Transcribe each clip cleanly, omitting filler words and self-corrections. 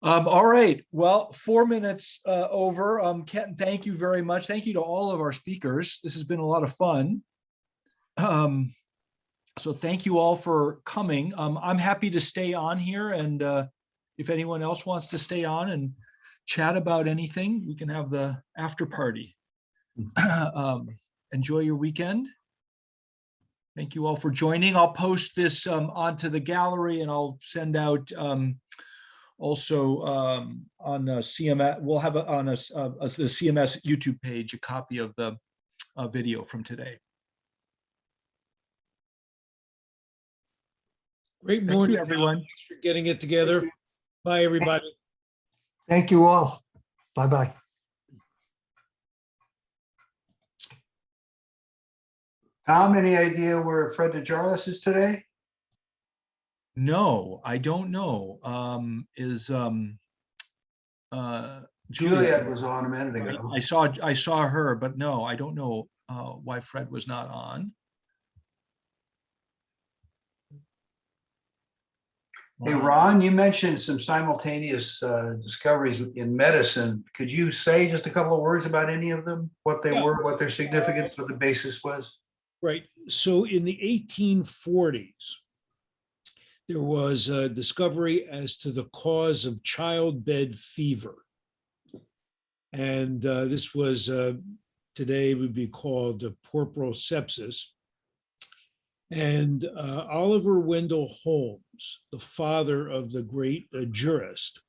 All right. Well, 4 minutes over. Kenton, thank you very much. Thank you to all of our speakers. This has been a lot of fun. So thank you all for coming. I'm happy to stay on here, and if anyone else wants to stay on and chat about anything, we can have the after party. Enjoy your weekend. Thank you all for joining. I'll post this onto the gallery, and I'll send out also on CMS. We'll have on the CMS YouTube page a copy of the video from today. Great morning, everyone. Thanks for getting it together. Bye, everybody. Thank you all. Bye-bye. Tom, any idea where Fred DeJarlis is today? No, I don't know. Juliet was on a minute ago. I saw her, but no, I don't know why Fred was not on. Hey, Ron, you mentioned some simultaneous discoveries in medicine. Could you say just a couple of words about any of them? What they were, what their significance, what the basis was? Right. So in the 1840s, there was a discovery as to the cause of childbed fever. And this was today would be called puerperal sepsis. And Oliver Wendell Holmes, the father of the great jurist,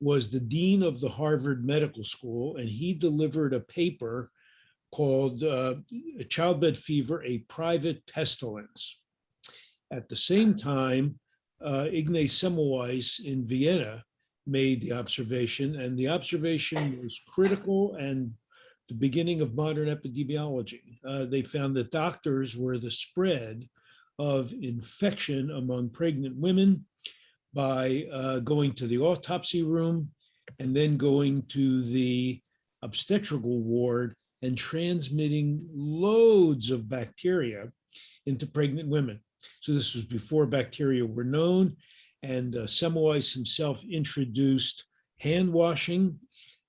was the dean of the Harvard Medical School, and he delivered a paper called Childbed Fever, a Private Pestilence. At the same time, Ignaz Semmelweis in Vienna made the observation, and the observation was critical and the beginning of modern epidemiology. They found that doctors were the spread of infection among pregnant women by going to the autopsy room and then going to the obstetrical ward and transmitting loads of bacteria into pregnant women. So this was before bacteria were known, and Semmelweis himself introduced hand washing,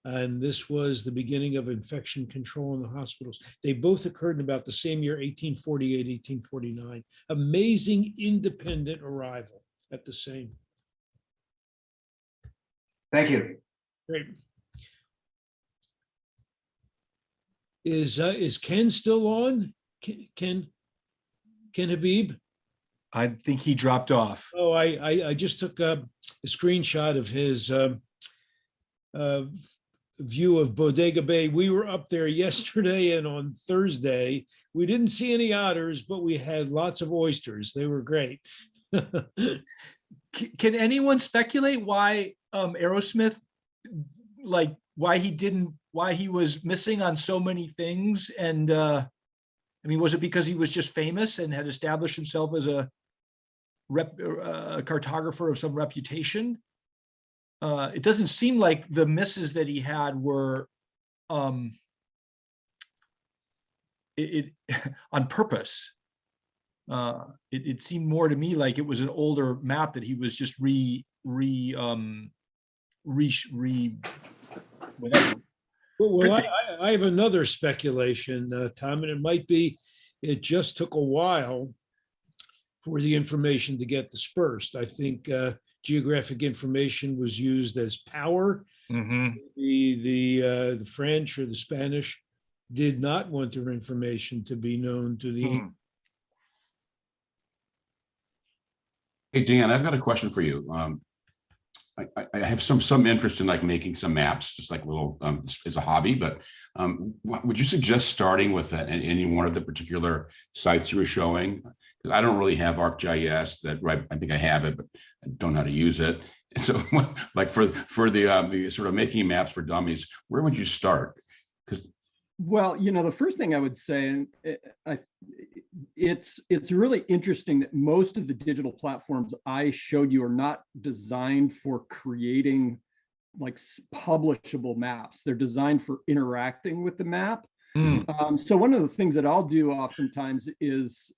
and this was the beginning of infection control in the hospitals. They both occurred in about the same year, 1848, 1849. Amazing independent arrival at the same. Thank you. Great. Is Ken still on? Ken Habib? I think he dropped off. Oh, I just took a screenshot of his view of Bodega Bay. We were up there yesterday and on Thursday. We didn't see any otters, but we had lots of oysters. They were great. Can anyone speculate why Aerosmith, like why he was missing on so many things? And I mean, was it because he was just famous and had established himself as a cartographer of some reputation? It doesn't seem like the misses that he had were on purpose. It seemed more to me like it was an older map that he was just whatever. Well, I have another speculation, Tom, and it might be it just took a while for the information to get dispersed. I think geographic information was used as power. Mm-hmm. The French or the Spanish did not want their information to be known to the. Hey, Dan, I've got a question for you. I have some interest in like making some maps, just like little as a hobby, but would you suggest starting with any one of the particular sites you were showing? Because I don't really have ArcGIS. I think I have it, but I don't know how to use it. So like for the sort of making maps for dummies, where would you start? Well, the first thing I would say, and it's really interesting that most of the digital platforms I showed you are not designed for creating like publishable maps. They're designed for interacting with the map. So one of the things that I'll do oftentimes is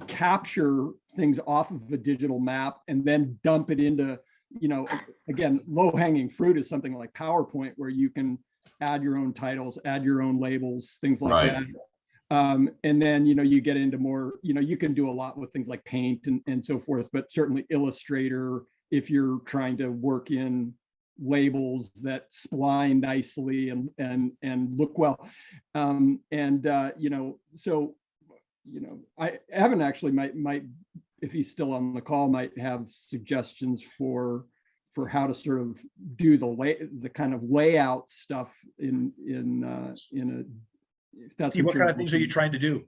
capture things off of a digital map and then dump it into you know, again, low hanging fruit is something like PowerPoint, where you can add your own titles, add your own labels, things like Right. that. And then, you know, you get into more, you know, you can do a lot with things like Paint and so forth, but certainly Illustrator, if you're trying to work in labels that spline nicely and look well. You know, so, you know, Evan actually might, if he's still on the call, might have suggestions for how to sort of do the kind of layout stuff in a, if that's Steve, what you're kind of things are you trying to do?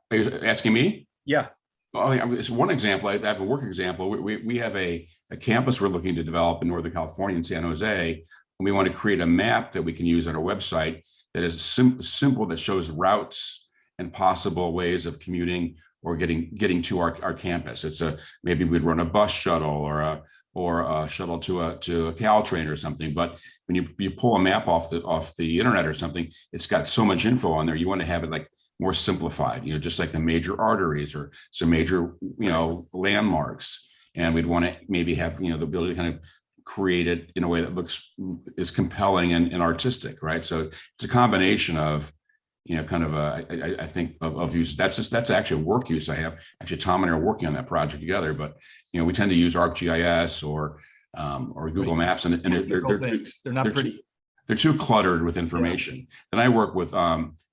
Are you asking me? Yeah, Well, it's one example. I have a work example. We have a campus we're looking to develop in Northern California in San Jose. And we want to create a map that we can use on our website that is simple, that shows routes and possible ways of commuting or getting to our campus. It's maybe we'd run a bus shuttle or a shuttle to a Caltrain or something. But when you pull a map off the internet or something, it's got so much info on there. You want to have it like more simplified, you know, just like the major arteries or some major, you know, landmarks. And we'd want to maybe have, you know, the ability to kind of create it in a way that is compelling and artistic, right? So it's a combination of, you know, kind of I think of use. That's actually a work use I have. Actually, Tom and I are working on that project together, but, you know, we tend to use ArcGIS or Google Maps, and they're not pretty. They're too cluttered with information. Then I work with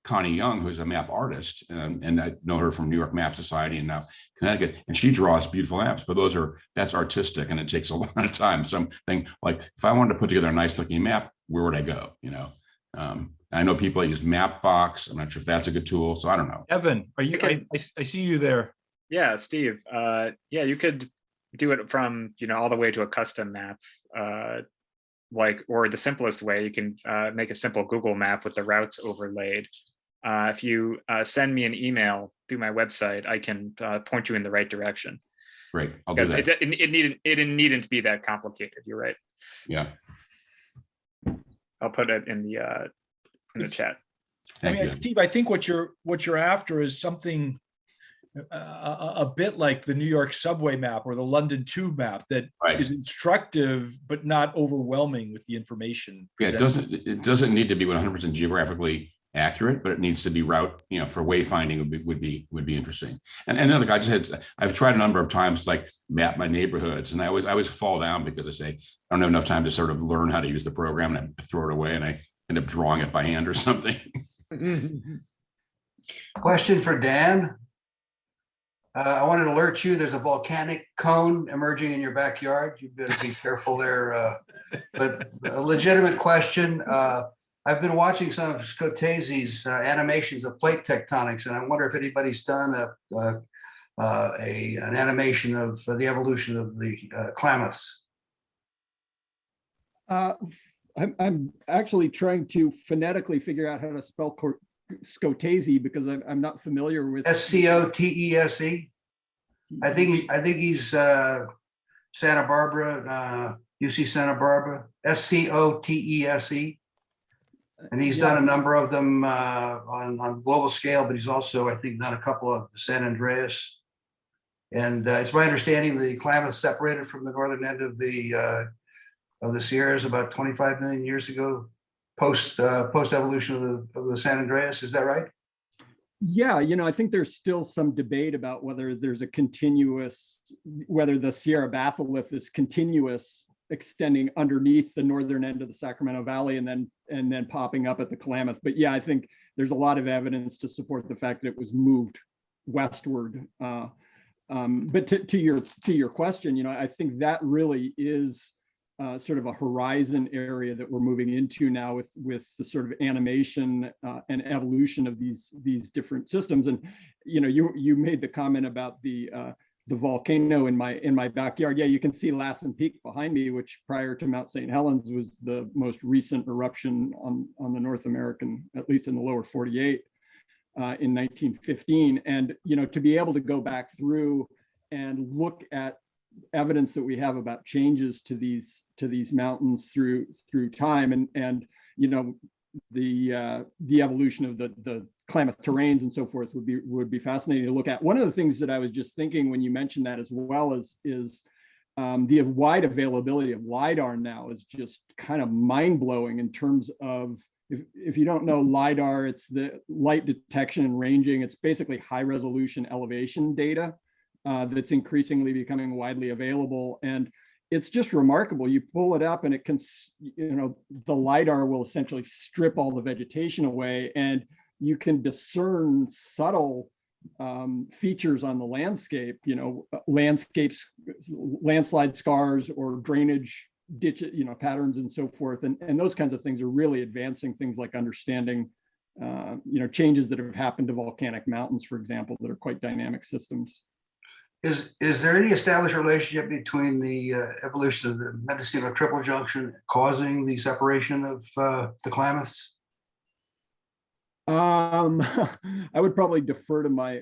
Connie Young, who's a map artist, and I know her from New York Map Society and now Connecticut, and she draws beautiful maps, but that's artistic and it takes a lot of time. Something like, if I wanted to put together a nice looking map, where would I go? You know, I know people use Mapbox. I'm not sure if that's a good tool, so I don't know. Evan, are you? I see you there. Yeah, Steve. Yeah, you could do it from, you know, all the way to a custom map. Or the simplest way, you can make a simple Google map with the routes overlaid. If you send me an email through my website, I can point you in the right direction. Great, I'll do that. It needn't be that complicated. You're right. Yeah. I'll put it in the chat. Thank you. Steve, I think what you're after is something a bit like the New York subway map or the London Tube map that is instructive but not overwhelming with the information presented. Yeah, it doesn't need to be 100% geographically accurate, but it needs to be route, you know, for wayfinding would be interesting. And another, I've tried a number of times to like map my neighborhoods, and I always fall down because I say I don't have enough time to sort of learn how to use the program, and I throw it away and I end up drawing it by hand or something. Question for Dan. I wanted to alert you, there's a volcanic cone emerging in your backyard. You better be careful there. But a legitimate question. I've been watching some of Scotese's animations of plate tectonics, and I wonder if anybody's done an animation of the evolution of the Klamaths. I'm actually trying to phonetically figure out how to spell Scotese because I'm not familiar with Scotese. I think he's Santa Barbara, UC Santa Barbara. Scotese. And he's done a number of them on global scale, but he's also, I think, done a couple of San Andreas. And it's my understanding the Klamath separated from the northern end of the Sierras about 25 million years ago, post evolution of the San Andreas. Is that right? Yeah, you know, I think there's still some debate about whether there's whether the Sierra batholith is continuous, extending underneath the northern end of the Sacramento Valley and then popping up at the Klamath. But yeah, I think there's a lot of evidence to support the fact that it was moved westward. But to your question, you know, I think that really is sort of a horizon area that we're moving into now with the sort of animation and evolution of these different systems. And you know, you made the comment about the volcano in my backyard. Yeah, you can see Lassen Peak behind me, which prior to Mount St. Helens was the most recent eruption on the North American, at least in the lower 48, in 1915. And you know, to be able to go back through and look at evidence that we have about changes to these mountains through time, and you know, the evolution of the Klamath terrains and so forth would be fascinating to look at. One of the things that I was just thinking when you mentioned that as well is the wide availability of LiDAR now is just kind of mind-blowing in terms of, if you don't know LiDAR, it's the light detection and ranging. It's basically high resolution elevation data that's increasingly becoming widely available. And it's just remarkable. You pull it up and it can, the LiDAR will essentially strip all the vegetation away, and you can discern subtle features on the landscape, landscapes, landslide scars or drainage ditch, patterns and so forth. And those kinds of things are really advancing things like understanding, changes that have happened to volcanic mountains, for example, that are quite dynamic systems. Is there any established relationship between the evolution of the Mendocino triple junction causing the separation of the Klamaths? I would probably defer to my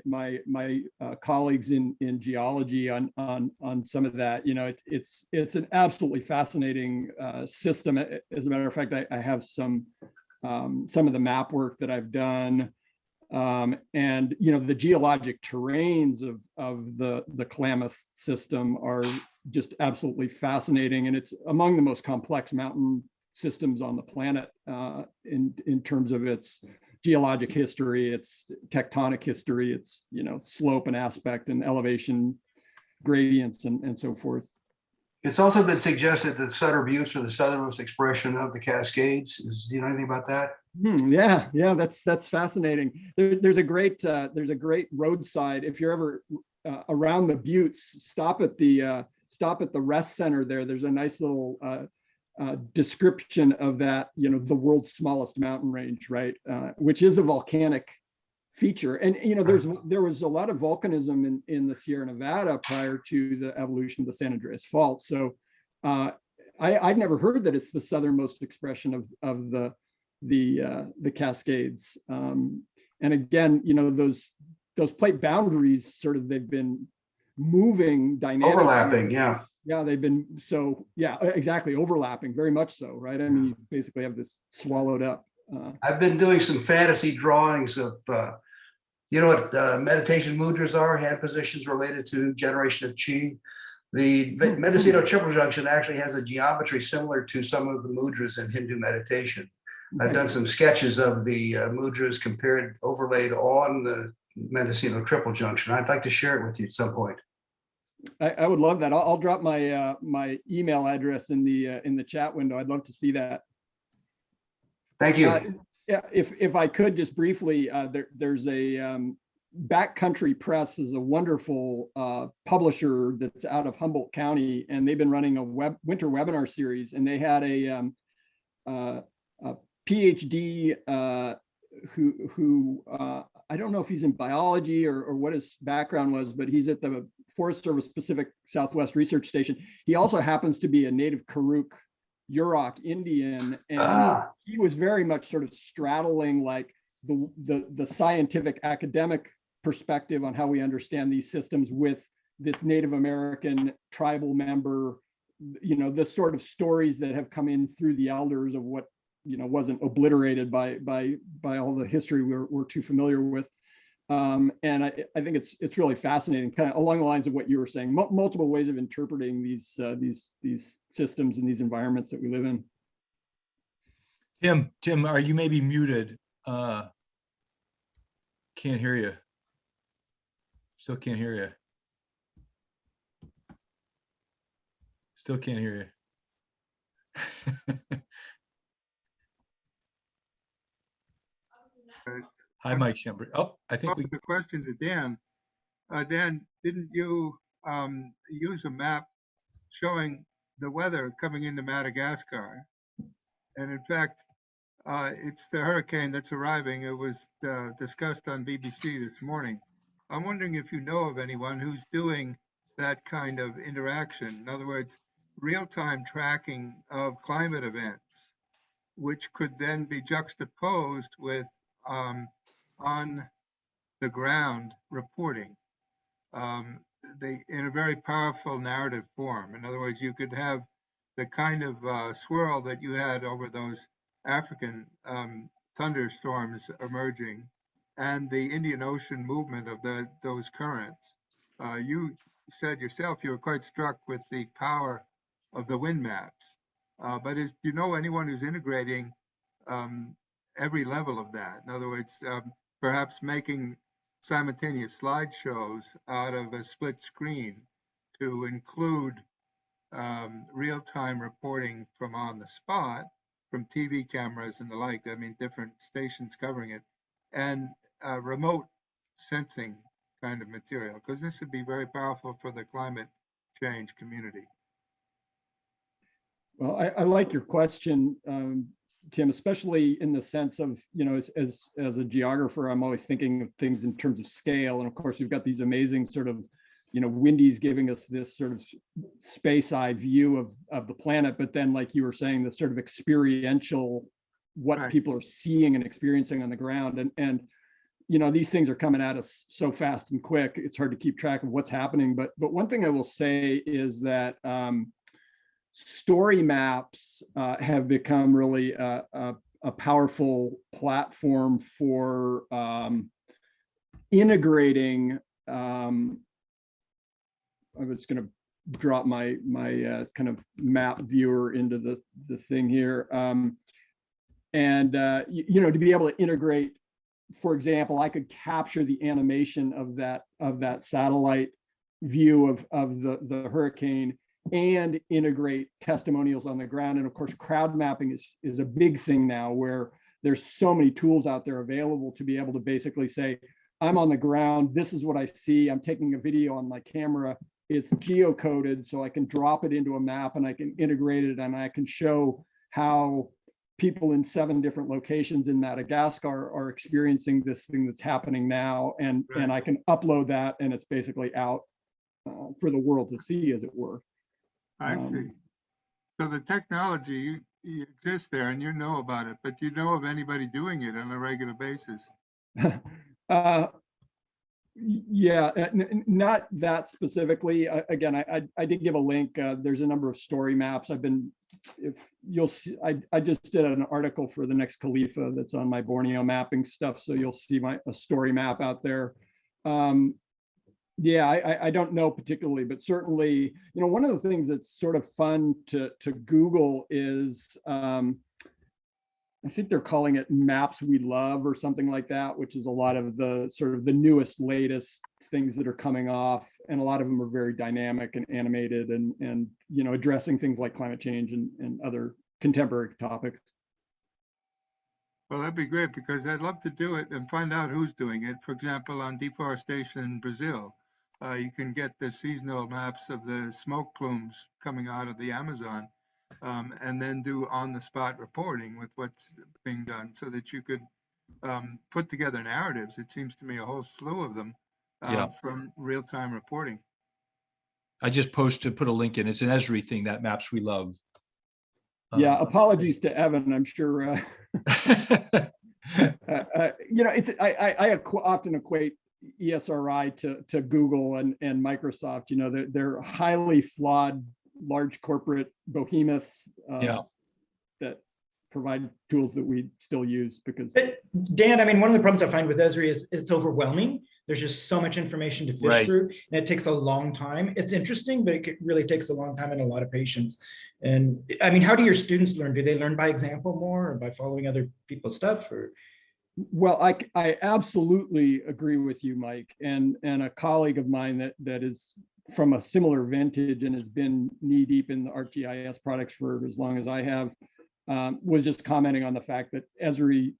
colleagues in geology on some of that. It's an absolutely fascinating system. As a matter of fact, I have some of the map work that I've done, and the geologic terrains of the Klamath system are just absolutely fascinating, and it's among the most complex mountain systems on the planet in terms of its geologic history, its tectonic history, its slope and aspect and elevation gradients and so forth. It's also been suggested that Sutter Buttes are the southernmost expression of the Cascades. Do you know anything about that? Yeah, that's fascinating. There's a great roadside. If you're ever around the Buttes, stop at the rest center there. There's a nice little description of that, the world's smallest mountain range, right? Which is a volcanic feature. And, there was a lot of volcanism in the Sierra Nevada prior to the evolution of the San Andreas Fault. So I'd never heard that it's the southernmost expression of the Cascades. And again, those plate boundaries they've been moving dynamically. Overlapping, yeah. Yeah, they've been exactly, overlapping, very much so, right? I mean, you basically have this swallowed up. I've been doing some fantasy drawings of, what meditation mudras are, hand positions related to generation of chi. The Mendocino triple junction actually has a geometry similar to some of the mudras in Hindu meditation. I've done some sketches of the mudras overlaid on the Mendocino triple junction. I'd like to share it with you at some point. I would love that. I'll drop my my email address in the chat window. I'd love to see that. Thank you. Yeah, if I could just briefly, there's a Backcountry Press is a wonderful publisher that's out of Humboldt County, and they've been running a winter webinar series, and they had a PhD who I don't know if he's in biology or what his background was, but he's at the Forest Service Pacific Southwest Research Station. He also happens to be a native Karuk Yurok Indian, and he was very much sort of straddling like the scientific academic perspective on how we understand these systems with this Native American tribal member, the sort of stories that have come in through the elders of what wasn't obliterated by all the history we're too familiar with. And I think it's really fascinating, kind of along the lines of what you were saying, multiple ways of interpreting these systems and these environments that we live in. Tim, are you maybe muted? Can't hear you. Still can't hear you. Still can't hear you. Hi, Mike Schembri. Oh, I think we. The question to Dan. Dan, didn't you use a map showing the weather coming into Madagascar? And in fact, it's the hurricane that's arriving. It was discussed on BBC this morning. I'm wondering if you know of anyone who's doing that kind of interaction. In other words, real-time tracking of climate events, which could then be juxtaposed with on the ground reporting in a very powerful narrative form. In other words, you could have the kind of swirl that you had over those African thunderstorms emerging and the Indian Ocean movement of those currents. You said yourself, you were quite struck with the power of the wind maps. But do you know anyone who's integrating every level of that? In other words, perhaps making simultaneous slideshows out of a split screen to include real-time reporting from on the spot, from TV cameras and the like, I mean, different stations covering it, and remote sensing kind of material, because this would be very powerful for the climate change community. Well, I like your question, Tim, especially in the sense of, you know, as a geographer, I'm always thinking of things in terms of scale. And of course, we've got these amazing sort of, you know, Windy's giving us this sort of space-eye view of the planet. But then, like you were saying, the sort of experiential, what Right. people are seeing and experiencing on the ground. And you know, these things are coming at us so fast and quick, it's hard to keep track of what's happening. But one thing I will say is that story maps have become really a powerful platform for integrating. I was going to drop my kind of map viewer into the thing here, you know, to be able to integrate. For example, I could capture the animation of that satellite view of the hurricane and integrate testimonials on the ground. And of course, crowd mapping is a big thing now, where there's so many tools out there available to be able to basically say, I'm on the ground, this is what I see, I'm taking a video on my camera, it's geocoded, so I can drop it into a map and I can integrate it, and I can show how people in 7 different locations in Madagascar are experiencing this thing that's happening now. And I can upload that, and it's basically out for the world to see, as it were. I see. So the technology exists there and you know about it, but do you know of anybody doing it on a regular basis? Yeah, not that specifically. Again, I did give a link. There's a number of story maps. If you'll see, I just did an article for the next Khalifa that's on my Borneo mapping stuff. So you'll see a story map out there. Yeah, I don't know particularly, but certainly, you know, one of the things that's sort of fun to Google is, I think they're calling it Maps We Love or something like that, which is a lot of the sort of the newest, latest things that are coming off. And a lot of them are very dynamic and animated and you know, addressing things like climate change and other contemporary topics. Well, that'd be great, because I'd love to do it and find out who's doing it. For example, on deforestation in Brazil, you can get the seasonal maps of the smoke plumes coming out of the Amazon, and then do on-the-spot reporting with what's being done, so that you could put together narratives. It seems to me a whole slew of them from real-time reporting. I just put a link in. It's an Esri thing, that Maps We Love. Yeah, apologies to Evan. I'm sure. You know, I often equate ESRI to Google and Microsoft. You know, they're highly flawed, large corporate behemoths that provide tools that we still use because. But Dan, I mean, one of the problems I find with Esri is it's overwhelming. There's just so much information to fish through, and it takes a long time. It's interesting, but it really takes a long time and a lot of patience. And I mean, how do your students learn? Do they learn by example more, or by following other people's stuff? Or well, I absolutely agree with you, Mike, and a colleague of mine that is from a similar vintage and has been knee deep in the ArcGIS products for as long as I have, was just commenting on the fact that Esri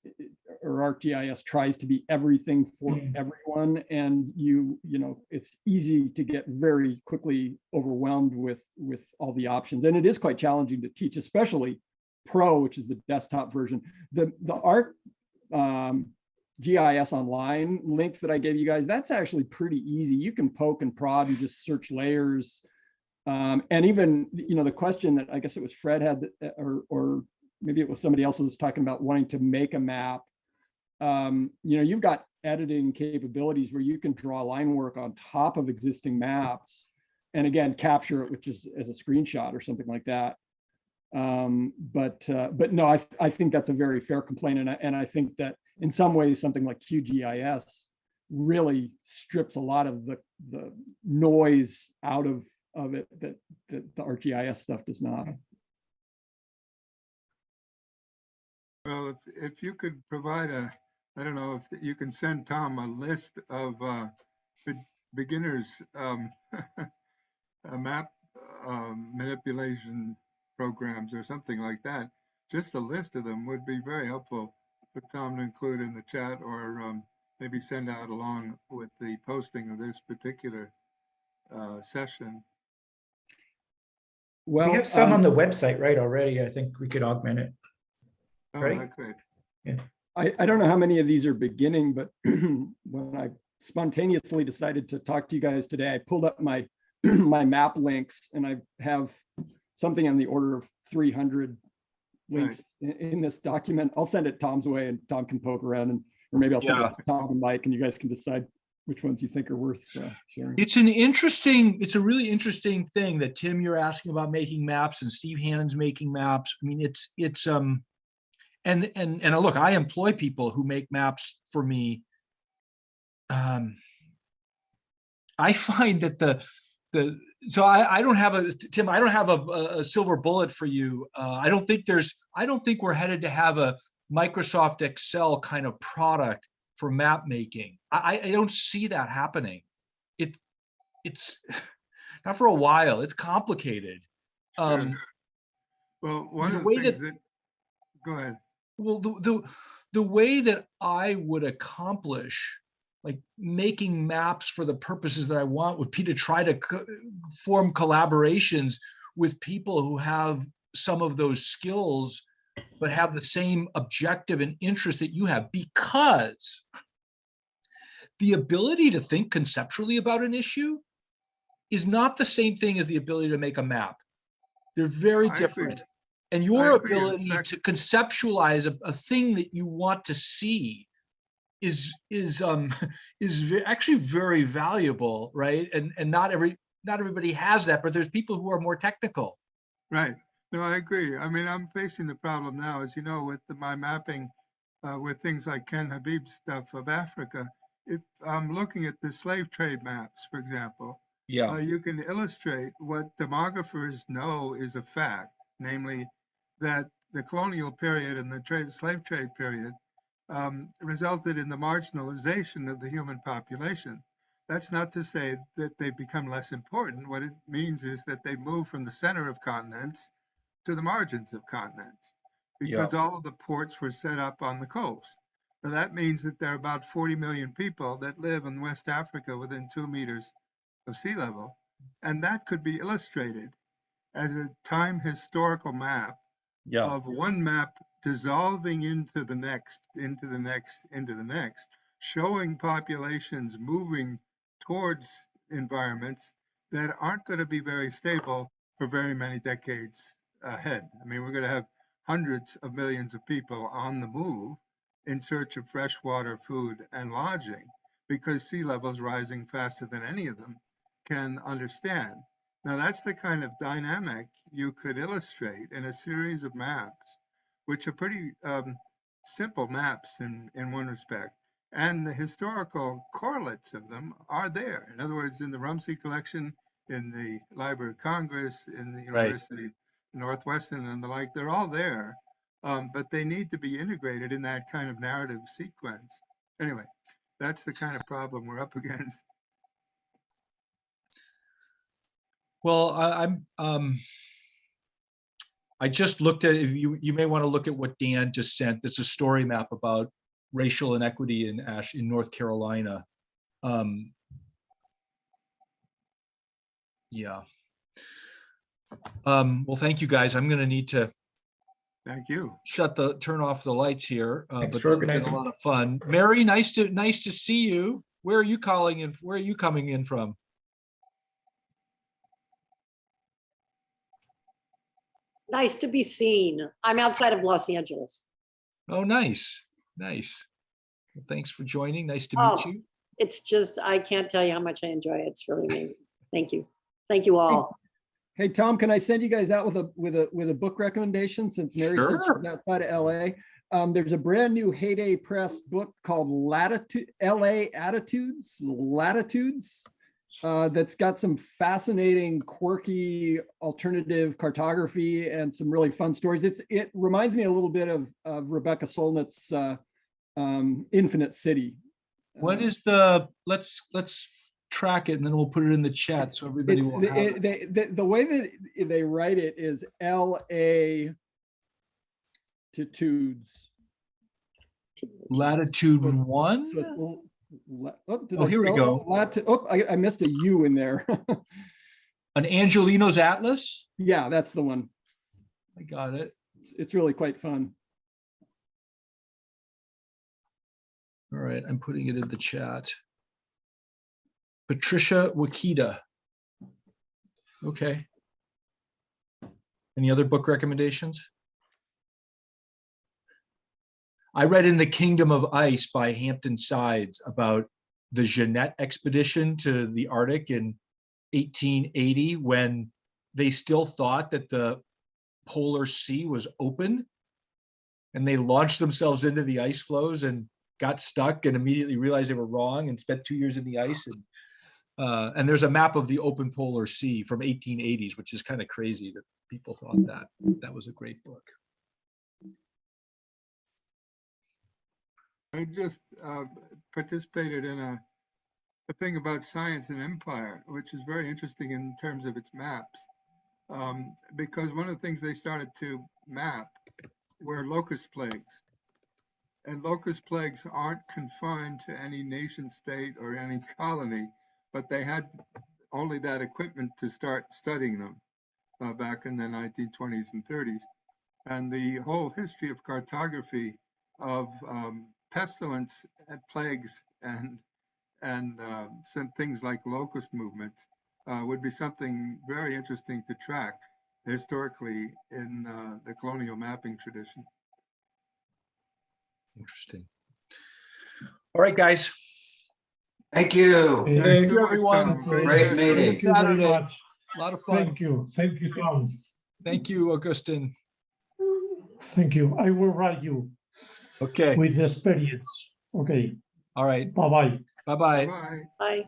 or ArcGIS tries to be everything for everyone, and you know, it's easy to get very quickly overwhelmed with all the options, and it is quite challenging to teach, especially Pro, which is the desktop version. The GIS Online link that I gave you guys, that's actually pretty easy. You can poke and prod and just search layers. And even, you know, the question that I guess it was Fred had, or maybe it was somebody else who was talking about wanting to make a map. You know, you've got editing capabilities where you can draw line work on top of existing maps and again, capture it, which is as a screenshot or something like that. But no, I think that's a very fair complaint. And I think that in some ways, something like QGIS really strips a lot of the the noise out of it that the ArcGIS stuff does not. Well, if you could provide I don't know if you can send Tom a list of beginners a map manipulation programs or something like that. Just a list of them would be very helpful for Tom to include in the chat, or maybe send out along with the posting of this particular session. Well, We have some on the website, right, already. I think we could augment it. Oh, Right. that's great. I don't know how many of these are beginning, but when I spontaneously decided to talk to you guys today, I pulled up my my map links, and I have something on the order of 300 links in this document. I'll send it Tom's way, and Tom can poke around, and or maybe I'll send it to Tom and Mike, and you guys can decide which ones you think are worth sharing. It's a really interesting thing that, Tim, you're asking about making maps, and Steve Hannon's making maps. I mean, and look, I employ people who make maps for me. I find that so I don't have Tim, I don't have a silver bullet for you. I don't think we're headed to have a Microsoft Excel kind of product for map making. I don't see that happening. It's not for a while. It's complicated. Sure. Well, one of the things that, go ahead. Well, the way that I would accomplish like making maps for the purposes that I want would be to try to form collaborations with people who have some of those skills, but have the same objective and interest that you have, because the ability to think conceptually about an issue is not the same thing as the ability to make a map. They're very different. And your ability to conceptualize a thing that you want to see is actually very valuable, right? And not everybody has that, but there's people who are more technical. Right. No, I agree. I mean, I'm facing the problem now, as you know, with my mapping with things like Ken Habib's stuff of Africa. If I'm looking at the slave trade maps, for example, you can illustrate what demographers know is a fact, namely that the colonial period and the slave trade period resulted in the marginalization of the human population. That's not to say that they become less important. What it means is that they move from the center of continents to the margins of continents, because all of the ports were set up on the coast. Now that means that there are about 40 million people that live in West Africa within 2 meters of sea level. And that could be illustrated as a time historical map of one map dissolving into the next, into the next, into the next, showing populations moving towards environments that aren't going to be very stable for very many decades ahead. I mean, we're going to have hundreds of millions of people on the move in search of fresh water, food, and lodging, because sea level's rising faster than any of them can understand. Now, that's the kind of dynamic you could illustrate in a series of maps, which are pretty simple maps in one respect. And the historical correlates of them are there. In other words, in the Rumsey collection, in the Library of Congress, in the University of Northwestern and the like, they're all there, but they need to be integrated in that kind of narrative sequence. Anyway, that's the kind of problem we're up against. Well, I just looked at, you may want to look at what Dan just sent. It's a story map about racial inequity in North Carolina. Yeah. Well, thank you guys. I'm going to need to Thank you. turn off the lights here. Thanks But for this has been organizing. a lot of fun. Mary, nice to see you. Where are you calling in? Where are you coming in from? Nice to be seen. I'm outside of Los Angeles. Oh, nice. Nice. Well, thanks for joining. Nice to meet you. It's just, I can't tell you how much I enjoy it. It's really amazing. Thank you. Thank you all. Hey, Tom, can I send you guys out with a book recommendation, since Mary said she's outside of LA? There's a brand new Heyday Press book called LA Attitudes. that's got some fascinating, quirky, alternative cartography and some really fun stories. It reminds me a little bit of Rebecca Solnit's Infinite City. What is let's track it and then we'll put it in the chat so everybody will have it. The way that they write it is LA Titudes. Latitude 1. So it's did Oh, I here we spell go. I missed a U in there. An Angelino's Atlas. Yeah, that's the one. I got it. It's really quite fun. All right, I'm putting it in the chat. Patricia Wakita. Okay. Any other book recommendations? I read In the Kingdom of Ice by Hampton Sides about the Jeannette expedition to the Arctic in 1880 when they still thought that the polar sea was open and they launched themselves into the ice floes and got stuck and immediately realized they were wrong and spent 2 years in the ice. And there's a map of the open polar sea from 1880s, which is kind of crazy that people thought that was a great book. I just participated in a thing about science and empire, which is very interesting in terms of its maps. Because one of the things they started to map were locust plagues. And locust plagues aren't confined to any nation state or any colony, but they had only that equipment to start studying them back in the 1920s and 30s. And the whole history of cartography of pestilence and plagues and some things like locust movements would be something very interesting to track historically in the colonial mapping tradition. Interesting. All right, guys. Thank you. Thanks Thank so you, much, everyone. Tom. Great meeting. Thank you very Saturday. much. A lot of fun. Thank you. Thank you, Tom. Thank you, Augustine. Thank you. I will write you Okay. with experience. Okay. All right. Bye-bye. Bye-bye. Bye. Bye.